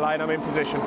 lane, I'm in position.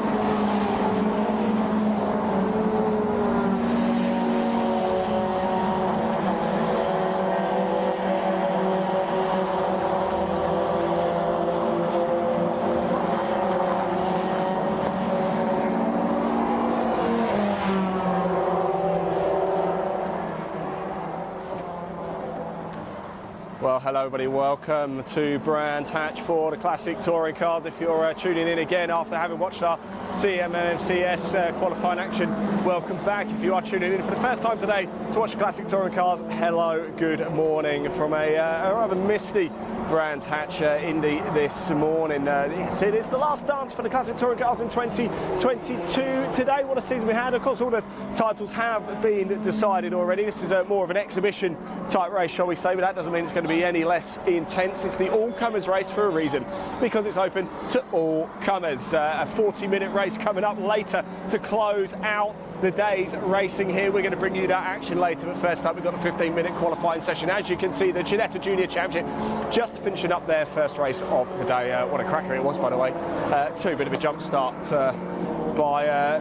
Well, hello everybody, welcome to Brands Hatch for the Classic Touring Cars. If you're tuning in again after having watched our CMMCS qualifying action, welcome back. If you are tuning in for the first time today to watch the Classic Touring Cars, hello, good morning from a rather misty Brands Hatch Indy this morning. Yes, it is the last dance for the Classic Touring Cars in 2022 today. What a season we had. Of course, all the titles have been decided already. This is more of an exhibition type race, shall we say, but that doesn't mean it's going to be any less intense. It's the All Comers race for a reason, because it's open to all comers. A 40-minute race coming up later to close out the day's racing here. We're going to bring you that action later, but first up we've got a 15-minute qualifying session. As you can see, the Ginetta Junior Championship just finishing up their first race of the day. What a cracker it was, by the way. Bit of a jump start by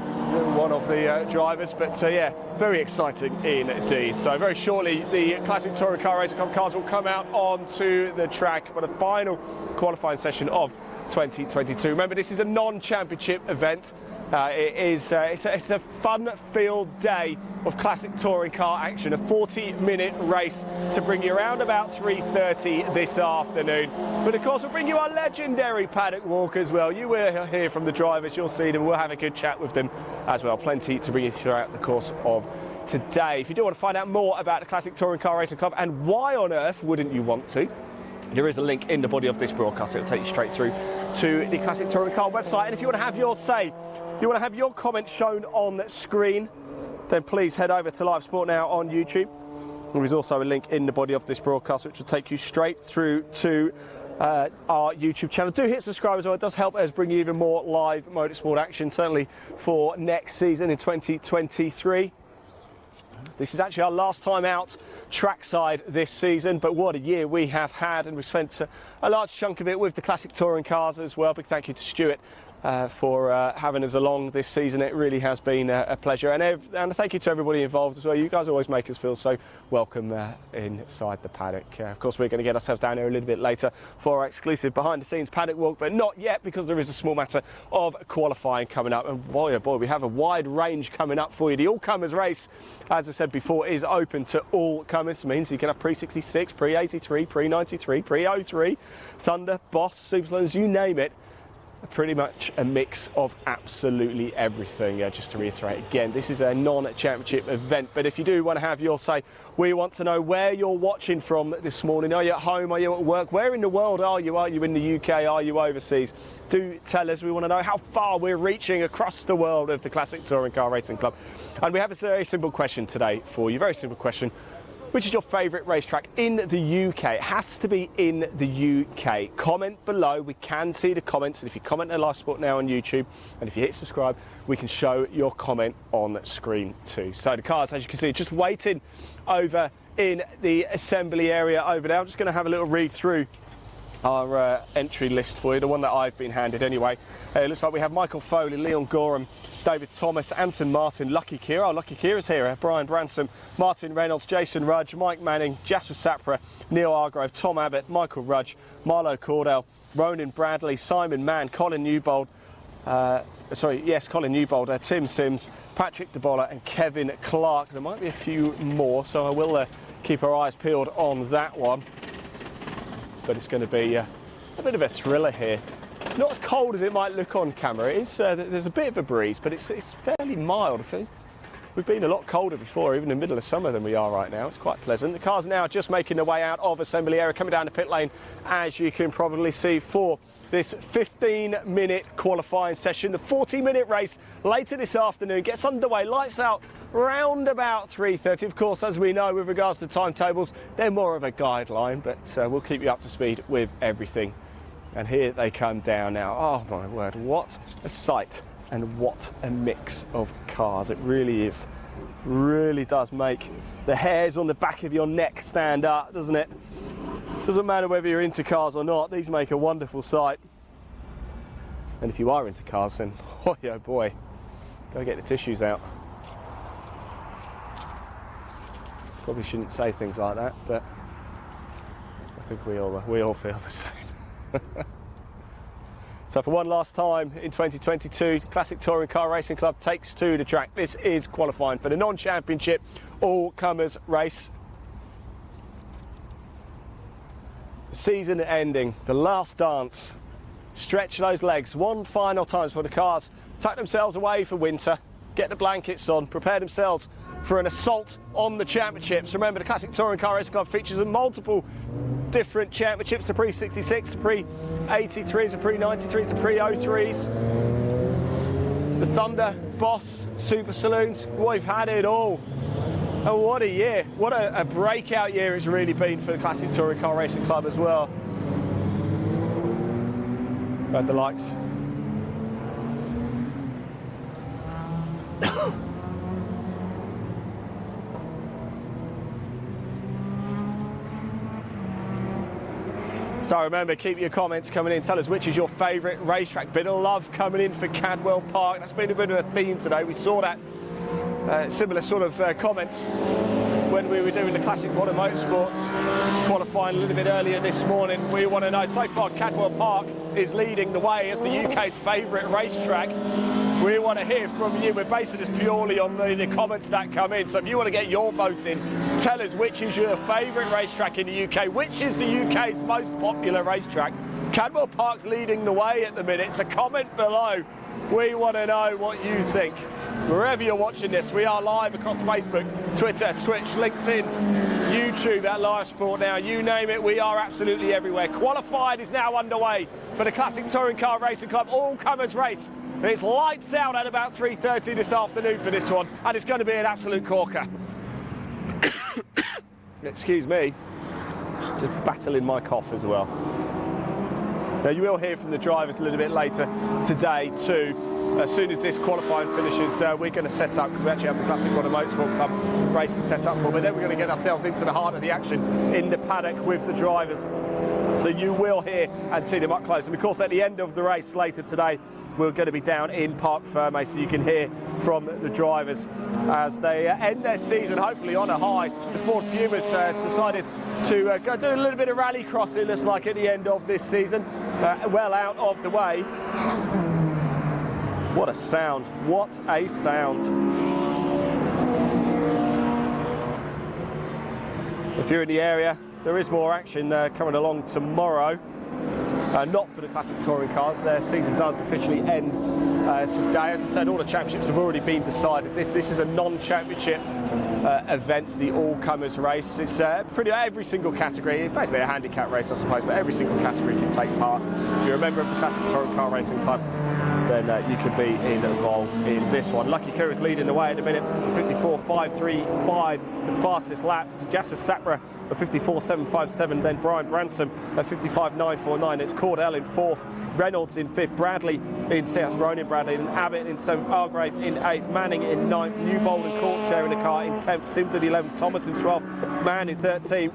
one of the drivers, but yeah, very exciting indeed. So very shortly the Classic Touring Car Racing Club cars will come out onto the track for the final qualifying session of 2022. Remember, this is a non-championship event. It's a fun-filled day of Classic Touring Car action, a 40-minute race to bring you around about 3:30 this afternoon. But of course, we'll bring you our legendary paddock walk as well. You will hear from the drivers, you'll see them, we'll have a good chat with them as well. Plenty to bring you throughout the course of today. If you do want to find out more about the Classic Touring Car Racing Club, and why on earth wouldn't you want to, there is a link in the body of this broadcast. It'll take you straight through to the Classic Touring Car website. And if you want to have your say, you want to have your comment shown on screen, then please head over to Live Sport Now on YouTube. There is also a link in the body of this broadcast which will take you straight through to our YouTube channel. Do hit subscribe as well. It does help us bring you even more live motorsport action, certainly for next season in 2023. This is actually our last time out trackside this season, but what a year we have had, and we've spent a large chunk of it with the Classic Touring Cars as well. Big thank you to Stuart for having us along this season. It really has been a pleasure, and thank you to everybody involved as well. You guys always make us feel so welcome inside the paddock. Of course, we're going to get ourselves down here a little bit later for our exclusive behind-the-scenes paddock walk, but not yet, because there is a small matter of qualifying coming up. And boy, oh boy, we have a wide range coming up for you. The All Comers race, as I said before, is open to all comers. It means you can have pre-66, pre-83, pre-93, pre-03, Thunder, Boss, Supersons, you name it. Pretty much a mix of absolutely everything. Just to reiterate again, this is a non-championship event, but if you do want to have your say, we want to know where you're watching from this morning. Are you at home? Are you at work? Where in the world are you? Are you in the UK? Are you overseas? Do tell us. We want to know how far we're reaching across the world of the Classic Touring Car Racing Club. And we have a very simple question today for you. Very simple question. Which is your favourite racetrack in the UK? It has to be in the UK. Comment below. We can see the comments, and if you comment on Live Sport Now on YouTube, and if you hit subscribe, we can show your comment on screen too. So the cars, as you can see, just waiting over in the assembly area over there. I'm just going to have a little read through our entry list for you, the one that I've been handed anyway. It looks like we have Michael Foley, Leon Gorham, David Thomas, Anton Martin, Lucky Kira. Oh, Lucky Kira's here. Brian Bransom, Martin Reynolds, Jason Rudge, Mike Manning, Jasper Sapra, Neil Argrove, Tom Abbott, Michael Rudge, Marlo Cordell, Ronan Bradley, Simon Mann, Colin Newbold, Colin Newbold, Tim Sims, Patrick DeBolla and Kevin Clark. There might be a few more, so I will keep our eyes peeled on that one. But it's going to be a bit of a thriller here. Not as cold as it might look on camera. It is, there's a bit of a breeze, but it's fairly mild. We've been a lot colder before, even in the middle of summer, than we are right now. It's quite pleasant. The car's now just making their way out of assembly area, coming down the pit lane, as you can probably see, for this 15-minute qualifying session. The 40-minute race later this afternoon gets underway, lights out round about 3:30. Of course, as we know, with regards to timetables, they're more of a guideline, but we'll keep you up to speed with everything. And here they come down now. Oh my word, what a sight and what a mix of cars. It really is. Really does make the hairs on the back of your neck stand up, doesn't it? Doesn't matter whether you're into cars or not, these make a wonderful sight. And if you are into cars, then boy, oh boy, go get the tissues out. Probably shouldn't say things like that, but I think we all feel the same. So for one last time in 2022, Classic Touring Car Racing Club takes to the track. This is qualifying for the non-championship all-comers race. The season ending, the last dance. Stretch those legs one final time before the cars tuck themselves away for winter, get the blankets on, prepare themselves for an assault on the championships. Remember, the Classic Touring Car Racing Club features multiple different championships, the pre-66, the pre-83s, the pre-93s, the pre-03s, the Thunder, Boss, Super Saloons. We've had it all. And what a year. What a breakout year it's really been for the Classic Touring Car Racing Club as well. Got the likes. So remember, keep your comments coming in. Tell us which is your favourite racetrack. Bit of love coming in for Cadwell Park. That's been a bit of a theme today. We saw that similar sort of comments when we were doing the Classic Modern Motorsports qualifying a little bit earlier this morning. We want to know, so far Cadwell Park is leading the way as the UK's favourite racetrack. We want to hear from you. We're basing this purely on the comments that come in. So if you want to get your votes in, tell us which is your favourite racetrack in the UK, which is the UK's most popular racetrack. Cadwell Park's leading the way at the minute, so comment below. We want to know what you think. Wherever you're watching this, we are live across Facebook, Twitter, Twitch, LinkedIn, YouTube, at Live Sport Now, you name it, we are absolutely everywhere. Qualified is now underway for the Classic Touring Car Racing Club all-comers race. And it's lights out at about 3:30 this afternoon for this one, and it's going to be an absolute corker. Excuse me, just battling my cough as well. Now you will hear from the drivers a little bit later today too. As soon as this qualifying finishes, we're going to set up, because we actually have the Classic Modern Motorsport Club race to set up for, but then we're going to get ourselves into the heart of the action in the paddock with the drivers. So you will hear and see them up close. And of course at the end of the race later today, we're going to be down in Parc Fermé, so you can hear from the drivers as they end their season, hopefully on a high. The Ford Pumas decided to go do a little bit of rally crossing, looks like, at the end of this season, well out of the way. What a sound, what a sound. If you're in the area, there is more action coming along tomorrow. Not for the Classic Touring Cars. Their season does officially end today. As I said, all the championships have already been decided. This is a non-championship event, the all-comers race. It's pretty every single category, basically a handicap race, I suppose, but every single category can take part. If you're a member of the Classic Touring Car Racing Club, then you can be involved in this one. Lucky Kira's leading the way at the minute, 54.535, the fastest lap. Jasper Sapra of 54.757, then Brian Bransom at 55.949. It's Cordell in fourth, Reynolds in fifth, Bradley in sixth, Ronan Bradley in Abbott in seventh, Argrave in eighth, Manning in ninth, Newbold and Court sharing the car in 10th, Sims in 11th, Thomas in 12th, Mann in 13th,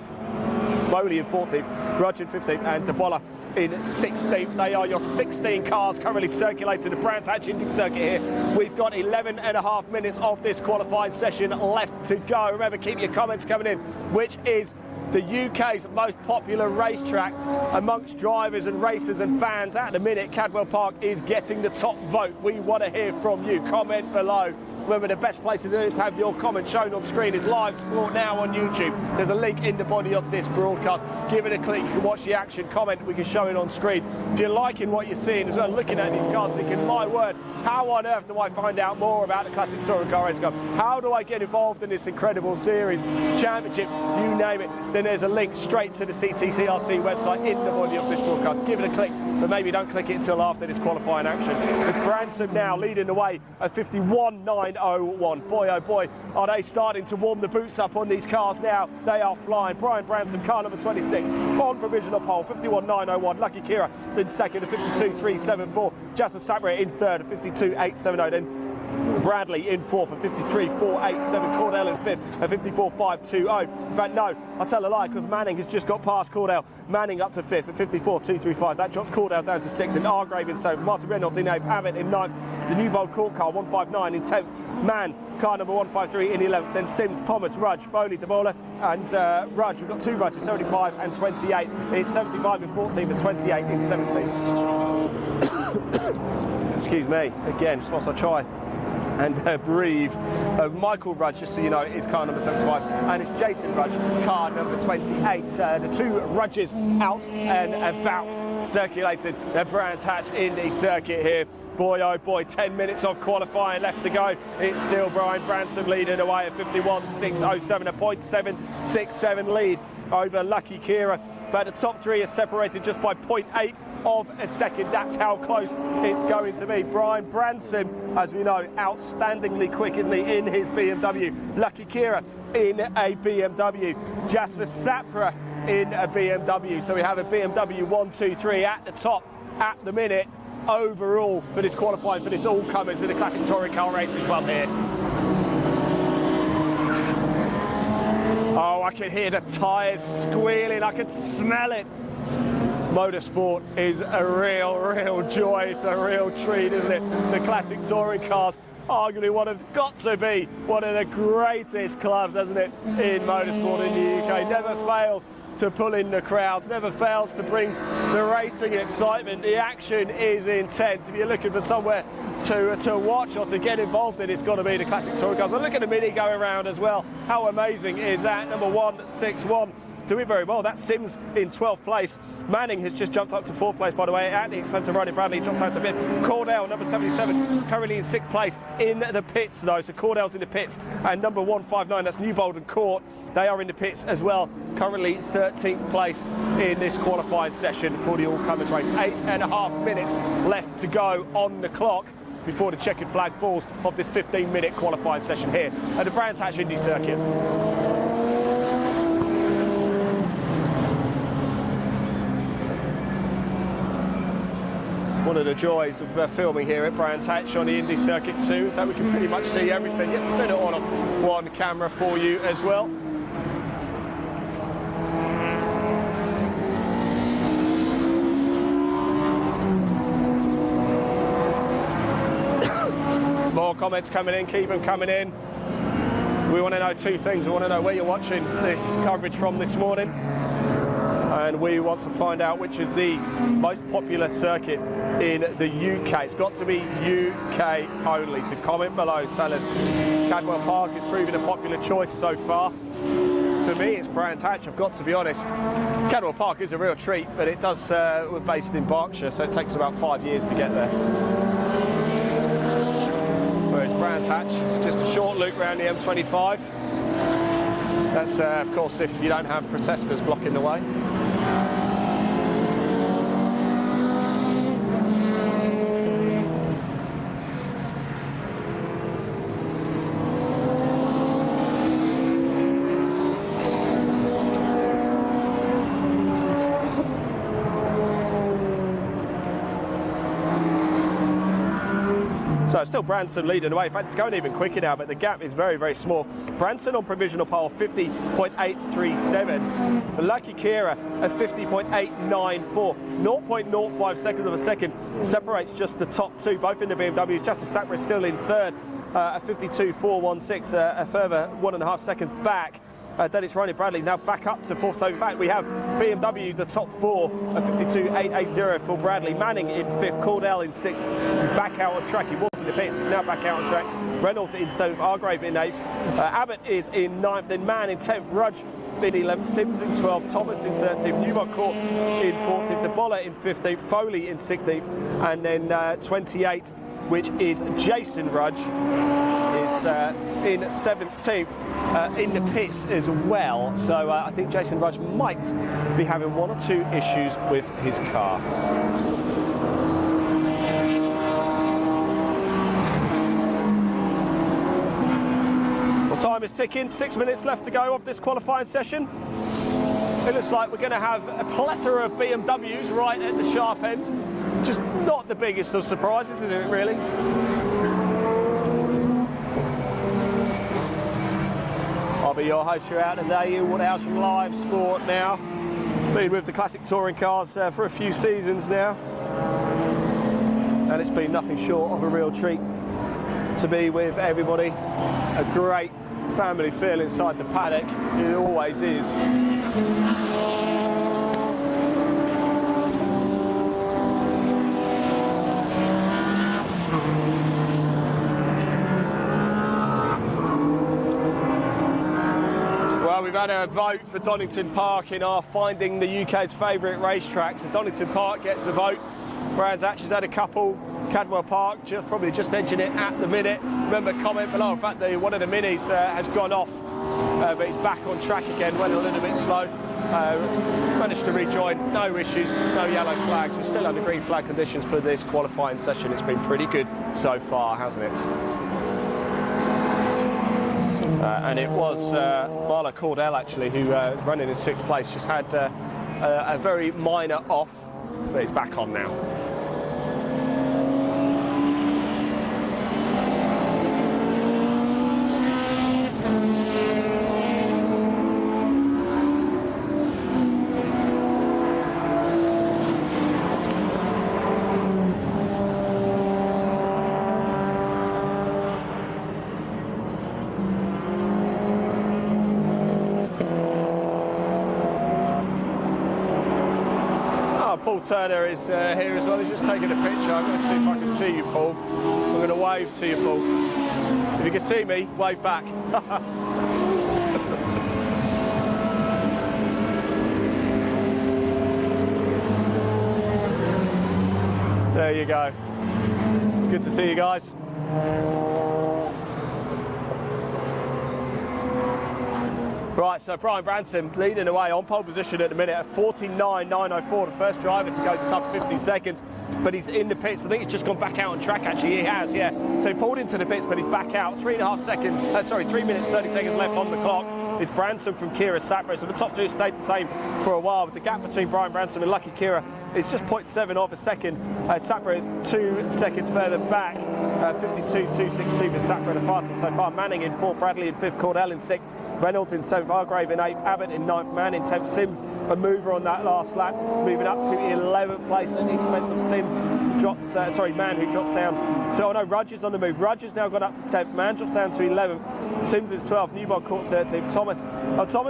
Foley in 14th, Roger in 15th, and DeBolla in 16th. They are your 16 cars currently circulating the Brands Hatch Indy circuit here. We've got 11.5 minutes of this qualifying session left to go. Remember, keep your comments coming in. Which is the UK's most popular racetrack amongst drivers and racers and fans? At the minute, Cadwell Park is getting the top vote. We want to hear from you. Comment below. Remember, the best place to do it is to have your comment shown on screen is Live Sport Now on YouTube. There's a link in the body of this broadcast. Give it a click. You can watch the action, comment. We can show it on screen. If you're liking what you're seeing as well, looking at these cars, thinking, my word, how on earth do I find out more about the Classic Touring Car Racing Club? How do I get involved in this incredible series, championship, you name it? Then there's a link straight to the CTCRC website in the body of this broadcast. Give it a click, but maybe don't click it until after this qualifying action. It's Branson now leading the way at 51.901. Boy, oh boy, are they starting to warm the boots up on these cars now. They are flying. Brian Branson, car number 26, on provisional pole, 51.901. Lucky Kira in second at 52.374. Jasper Sapra in third at 52.870. Then Bradley in fourth at 53.487. Cordell in fifth at 54.520. In fact, no, I'll tell a lie, because Manning has just got past Cordell. Manning up to fifth at 54.235. That drops Cordell down to sixth. And Argrave in seventh. Martin Reynolds in eighth. Abbott in ninth. The New Bold Court car 159 in 10th. Mann, car number 153 in 11th. Then Sims, Thomas, Rudge, Bowley, DeBola, and Rudge. We've got two Rudges, 75 and 28. It's 75 in 14th and 28 in 17th. Excuse me, again, just whilst I try and breathe. Michael Rudge, just so you know, is car number 75, and it's Jason Rudge, car number 28. The two Rudges out and about, circulated the Brands Hatch Indy circuit here. Boy, oh boy, 10 minutes of qualifying left to go. It's still Brian Branson leading away at 51.607, a 0.767 lead over Lucky Kira. But the top three are separated just by 0.8 of a second. That's how close it's going to be. Brian Branson, as we know, outstandingly quick, isn't he, in his BMW. Lucky Kira in a BMW. Jasper Sapra in a BMW. So we have a BMW 1, 2, 3 at the top at the minute overall for this qualifying for this All Comers in the Classic Touring Car Racing Club here. Oh, I can hear the tyres squealing, I can smell it. Motorsport is a real joy, it's a real treat, isn't it? The Classic Touring Cars, arguably got to be one of the greatest clubs, hasn't it, in motorsport in the UK. Never fails to pull in the crowds, never fails to bring the racing excitement. The action is intense. If you're looking for somewhere to watch or to get involved in, it's got to be the Classic Touring Cars. And look at the Mini going around as well. How amazing is that? Number 161. Doing very well. That's Sims in 12th place. Manning has just jumped up to 4th place, by the way, at the expense of Ronnie Bradley. Dropped down to 5th. Cordell, number 77, currently in 6th place in the pits, though. So Cordell's in the pits. And number 159, that's New Bold and Court. They are in the pits as well. Currently 13th place in this qualifying session for the All Comers race. 8.5 minutes left to go on the clock before the checkered flag falls of this 15-minute qualifying session here at the Brands Hatch Indy circuit. One of the joys of filming here at Brands Hatch on the Indy circuit too, is that we can pretty much see everything. Yes, we'll turn it all on one camera for you as well. More comments coming in, keep them coming in. We want to know two things. We want to know where you're watching this coverage from this morning, and we want to find out which is the most popular circuit in the UK. It's got to be UK only, so comment below, tell us. Cadwell Park is proving a popular choice so far. For me, it's Brands Hatch, I've got to be honest. Cadwell Park is a real treat, but it does, we're based in Berkshire, so it takes about 5 years to get there. Whereas Brands Hatch is just a short loop around the M25. That's, of course, if you don't have protesters blocking the way. So still Branson leading away. In fact, it's going even quicker now, but the gap is very small. Branson on provisional pole, 50.837. The Lucky Kira at 50.894. 0.05 seconds of a second separates just the top two, both in the BMWs. Justin Sapper is still in third at 52.416, a further 1.5 seconds back. Then it's Ronnie Bradley now back up to fourth. So in fact, we have BMW, the top four, at 52.880 for Bradley. Manning in fifth, Cordell in sixth, back out on track. He was in the pits, he's now back out on track. Reynolds in seventh, Argrave in eighth, Abbott is in ninth, then Mann in 10th, Rudge in 11th, Sims in 12th, Thomas in 13th, Newmark Court in 14th, DeBola in 15th, Foley in 16th, and then 28th, which is Jason Rudge, is in 17th in the pits as well. So I think Jason Rudge might be having one or two issues with his car. Well, time is ticking, 6 minutes left to go of this qualifying session. It looks like we're going to have a plethora of BMWs right at the sharp end. Just not the biggest of surprises, is it really? be your host throughout the day. Ian Woodhouse from Live Sport now. Been with the classic touring cars for a few seasons now. And it's been nothing short of a real treat to be with everybody. A great family feel inside the paddock. It always is. We've had a vote for Donington Park in our Finding the UK's Favourite Racetrack. So Donington Park gets a vote. Brands Hatch has had a couple. Cadwell Park probably just edging it at the minute. Remember, comment below. In fact, one of the minis has gone off, but he's back on track again. Went a little bit slow. Managed to rejoin. No issues. No yellow flags. We're still under green flag conditions for this qualifying session. It's been pretty good so far, hasn't it? And it was Marla Cordell actually who running in 6th place, just had a very minor off, but he's back on now. Paul Turner is here as well. He's just taking a picture. I'm going to see if I can see you, Paul. I'm going to wave to you, Paul. If you can see me, wave back. There you go. It's good to see you guys. Right, so Brian Branson leading away on pole position at the minute at 49.904, the first driver to go sub 50 seconds, but he's in the pits. I think he's just gone back out on track actually, he has, yeah. So he pulled into the pits, but he's back out. 3 minutes 30 seconds left on the clock. It's Branson from Kira Sapra. So the top two stayed the same for a while, but the gap between Brian Branson and Lucky Kira is just 0.7 of a second. Sapra is 2 seconds further back. 52.262 for Sapra, the fastest so far. Manning in 4th, Bradley in 5th, Cordell in 6th, Reynolds in 7th, Hargrave in 8th, Abbott in 9th, Mann in 10th, Sims a mover on that last lap, moving up to 11th place at the expense of Sims. Mann, who drops down to, oh no, Rudge is on the move. Rudge has now gone up to 10th, Mann drops down to 11th, Sims is 12th, Newbold Court 13th, Thomas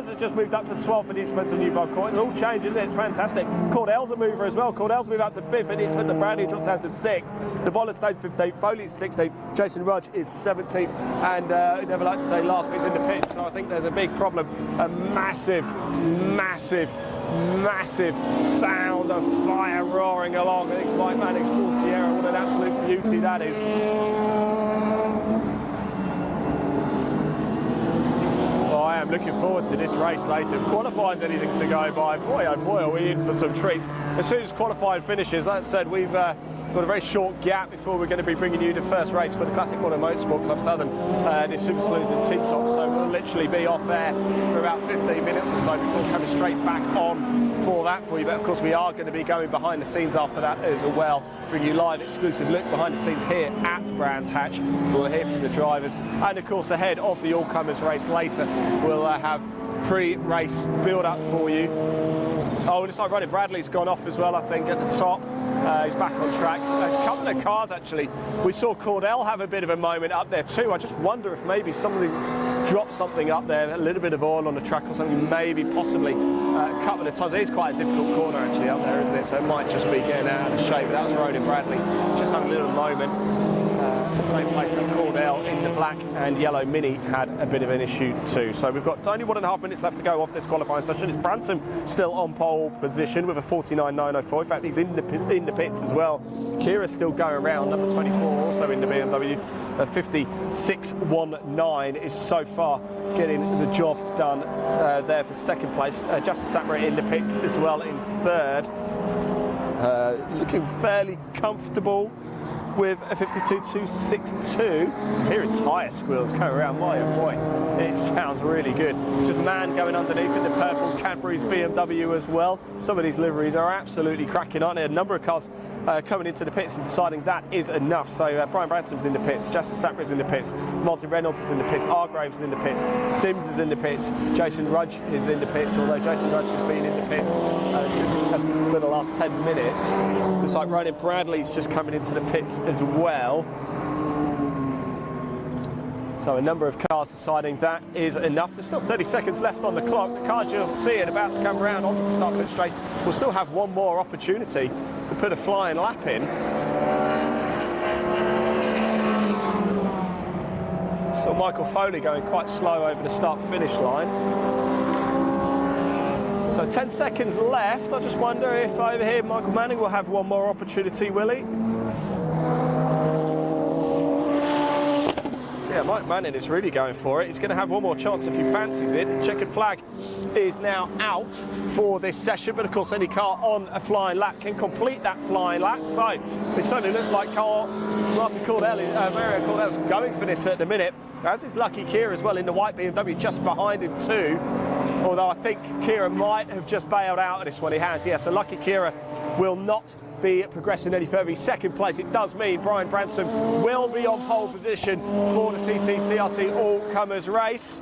has just moved up to 12th at the expense of Newbold Court. It's all changed, isn't it? It's fantastic. Cordell's a mover as well. Cordell's moved up to 5th at the expense of Bradley, who drops down to 6th. The Boller stays 15th, Foley's 16th, Jason Rudge is 17th, and I never like to say last, but he's in the pits, so I think there's a big problem. A massive sound of fire roaring along. I think it's Mike Manning's Ford Sierra. What an absolute beauty that is. Well, I am looking forward to this race later. If qualifying's anything to go by, boy oh boy, are we in for some treats. As soon as qualifying finishes, that said, we've got a very short gap before we're going to be bringing you the first race for the Classic Modern Motorsport Club Southern, the Super Saloons and Team Top. So we'll literally be off there for about 15 minutes or so before coming straight back on for that for you. But of course we are going to be going behind the scenes after that as well, bring you live exclusive look behind the scenes here at Brands Hatch. We'll hear from the drivers, and of course ahead of the All Comers race later we'll have pre-race build-up for you. Oh, and it's like running. Bradley's gone off as well, I think, at the top. He's back on track. A couple of cars, actually. We saw Cordell have a bit of a moment up there too. I just wonder if maybe somebody's dropped something up there, a little bit of oil on the track or something, maybe, possibly, a couple of times. It is quite a difficult corner, actually, up there, isn't it? So it might just be getting out of shape. But that was Ronan Bradley. Just had a little moment. Same place that Cordell in the black and yellow Mini had a bit of an issue too. So we've got only 1.5 minutes left to go off this qualifying session. It's Branson still on pole position with a 49.904. In fact, he's in the pits as well. Kira's still going around, number 24, also in the BMW. 56.19 is so far getting the job done there for 2nd place. Justin Sapra in the pits as well in 3rd. Looking fairly comfortable. with a 52.262. Hearing tyre squeals going around, my oh boy, it sounds really good. Just man going underneath in the purple Cadbury's BMW as well. Some of these liveries are absolutely cracking, aren't they? A number of cars coming into the pits and deciding that is enough. So Brian Bransom's in the pits, Jasper Sapra's in the pits, Martin Reynolds is in the pits, Hargraves is in the pits, Sims is in the pits, Jason Rudge is in the pits, although Jason Rudge has been in the pits since for the last 10 minutes. Looks like Ronan Bradley's just coming into the pits as well. So a number of cars deciding that is enough. There's still 30 seconds left on the clock. The cars you'll see it about to come around onto the start finish straight will still have one more opportunity to put a flying lap in. So Michael Foley going quite slow over the start finish line. So 10 seconds left. I just wonder if over here Michael Manning will have one more opportunity, will he? Yeah, Mike Manning is really going for it. He's going to have one more chance if he fancies it. The checkered flag is now out for this session, but of course any car on a flying lap can complete that flying lap. So it certainly looks like Martin Cordelli, Mario Cordelli's going for this at the minute, as is Lucky Kira as well in the white BMW just behind him too. Although I think Kira might have just bailed out of this one. He has, yeah, so Lucky Kira will not be progressing any further. He's second place. It does mean Brian Bransom will be on pole position for the CTCRC All Comers race.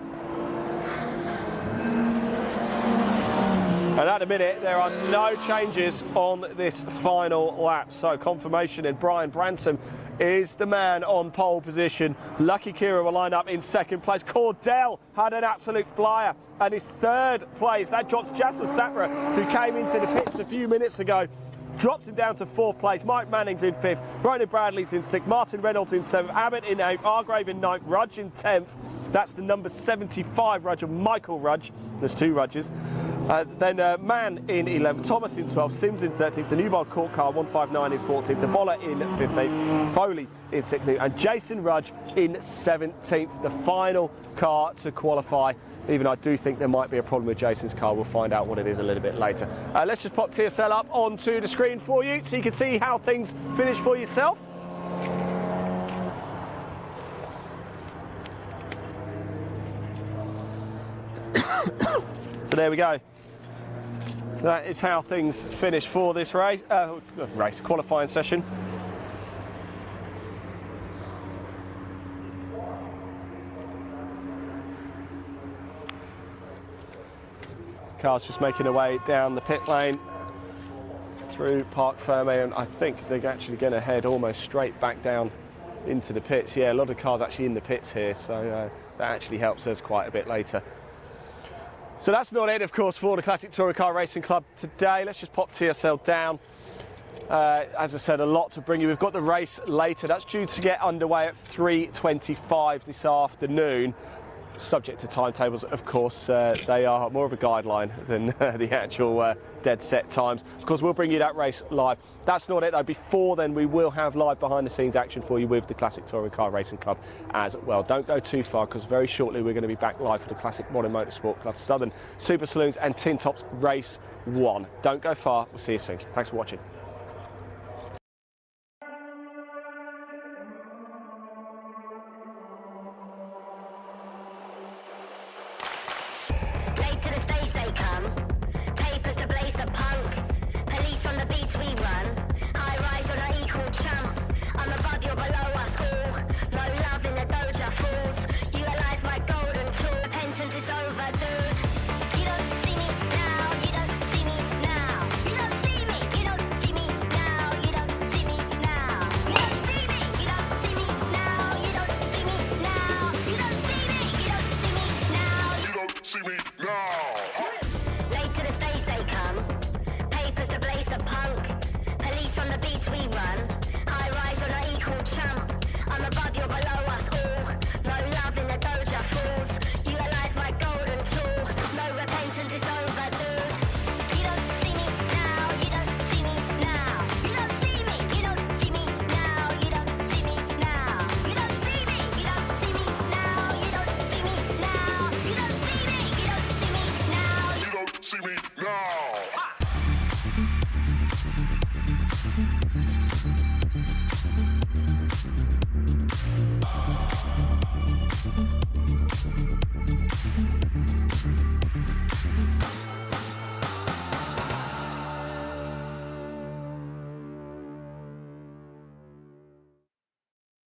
And at the minute, there are no changes on this final lap. So confirmation in Brian Bransom is the man on pole position. Lucky Kira will line up in second place. Cordell had an absolute flyer. And his third place, that drops Jasper Sapra, who came into the pits a few minutes ago. Drops him down to fourth place. Mike Manning's in fifth. Ronan Bradley's in sixth. Martin Reynolds in seventh. Abbott in eighth. Hargrave in ninth. Rudge in 10th. That's the number 75 Rudge of Michael Rudge. There's two Rudges. Then Mann in 11th. Thomas in 12th. Sims in 13th. The newborn court car 159 in 14th. DeBolla in 15th. Foley in 16th. And Jason Rudge in 17th. The final car to qualify. Even I do think there might be a problem with Jason's car. We'll find out what it is a little bit later. Let's just pop TSL up onto the screen for you so you can see how things finish for yourself. So there we go. That is how things finish for this race qualifying session. Cars just making their way down the pit lane through Parc Fermé, and I think they're actually going to head almost straight back down into the pits. Yeah, a lot of cars actually in the pits here, so that actually helps us quite a bit later. So that's not it, of course, for the Classic Touring Car Racing Club today. Let's just pop TSL down. As I said, a lot to bring you. We've got the race later. That's due to get underway at 3:25 this afternoon. Subject to timetables, of course. They are more of a guideline than the actual dead set times. Of course, we'll bring you that race live. That's not it, though. Before then, we will have live behind-the-scenes action for you with the Classic Touring Car Racing Club as well. Don't go too far, because very shortly we're going to be back live for the Classic Modern Motorsport Club Southern Super Saloons and Tin Tops Race 1. Don't go far. We'll see you soon. Thanks for watching. Repentance is overdue.